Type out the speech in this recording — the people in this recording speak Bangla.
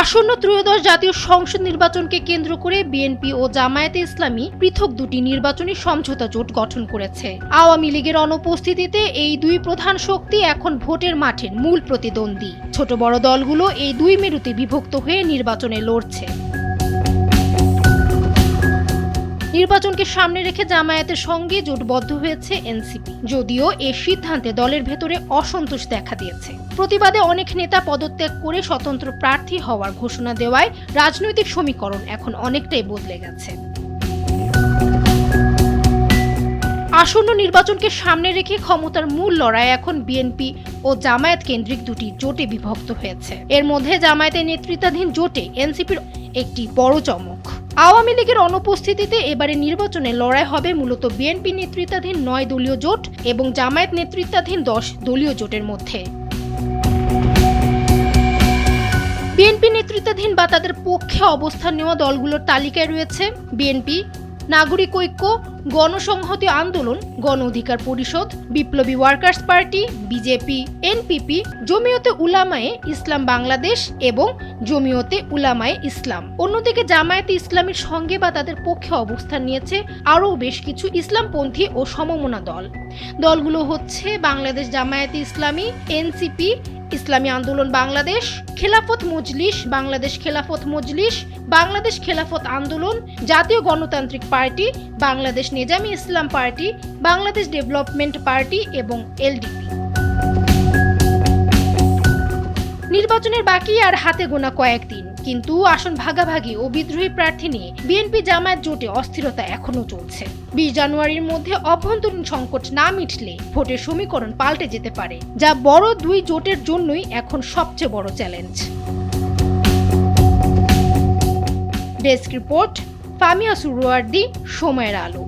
আসন্ন ত্রয়োদশ জাতীয় সংসদ নির্বাচনকে কেন্দ্র করে বিএনপি ও জামায়াতে ইসলামী পৃথক দুটি নির্বাচনী সমঝোতা জোট গঠন করেছে। আওয়ামী লীগের অনুপস্থিতিতে এই দুই প্রধান শক্তি এখন ভোটের মাঠের মূল প্রতিদ্বন্দ্বী। ছোট বড় দলগুলো এই দুই মেরুতে বিভক্ত হয়ে নির্বাচনে লড়ছে। নির্বাচনকে সামনে রেখে জামায়াতের সঙ্গে জোটবদ্ধ হয়েছে এনসিপি। যদিও এ সিদ্ধান্তে দলের ভেতরে অসন্তোষ দেখা দিয়েছে। প্রতিবাদে অনেক নেতা পদত্যাগ করে স্বতন্ত্র প্রার্থী হওয়ার ঘোষণা দেওয়ায় রাজনৈতিক সমীকরণ এখন অনেকটাই বদলে গেছে। আসন্ন নির্বাচনকে সামনে রেখে ক্ষমতার মূল লড়াই এখন বিএনপি ও জামায়াত কেন্দ্রিক দুটি জোটে বিভক্ত হয়েছে। এর মধ্যে জামায়াতের নেতৃত্বাধীন জোটে এনসিপির একটি বড় চমক। আওয়ামী লীগের অনুপস্থিতিতে এবারে নির্বাচনে লড়াই হবে মূলত বিএনপি নেতৃত্বাধীন 9 দলীয় জোট এবং জামায়াত নেতৃত্বাধীন 10 দলীয় জোটের মধ্যে। বিএনপি নেতৃত্বাধীন বা তাদের পক্ষে অবস্থান নেওয়া দলগুলোর তালিকায় রয়েছে বিএনপি, নাগরিক ঐক্য, গণসংহতি আন্দোলন, গণ অধিকার পরিষদ, বিপ্লবী ওয়ার্কার্স পার্টি, বিজেপি, এনপিপি, জমিয়তে উলামায়ে ইসলাম বাংলাদেশ এবং জমিয়তে উলামায়ে ইসলাম। অন্যদিকে জামায়াতে ইসলামীর সঙ্গে বা তাদের পক্ষে অবস্থান নিয়েছে আরও বেশ কিছু ইসলামপন্থী ও সমমনা দল। দলগুলো হচ্ছে বাংলাদেশ জামায়াতে ইসলামী, এনসিপি, ইসলামী আন্দোলন বাংলাদেশ, খেলাফত মজলিস, বাংলাদেশ খেলাফত মজলিস, বাংলাদেশ খেলাফত আন্দোলন, জাতীয় গণতান্ত্রিক পার্টি, বাংলাদেশ নেজামি ইসলাম পার্টি, বাংলাদেশ ডেভেলপমেন্ট পার্টি এবং এলডিপি। নির্বাচনের বাকি আর হাতে গোনা কয়েকদিন, কিন্তু আসন ভাগাভাগি ও বিদ্রোহী প্রার্থী নিয়ে বিএনপি জামায়াত জোটে অস্থিরতা এখনও চলছে। 20 জানুয়ারির মধ্যে অভ্যন্তরীণ সংকট না মিটলে ভোটের সমীকরণ পাল্টে যেতে পারে, যা বড় দুই জোটের জন্যই এখন সবচেয়ে বড় চ্যালেঞ্জ। ডেস্ক রিপোর্ট, ফামিয়া সুরওয়ার্দী, সময়ের আলো।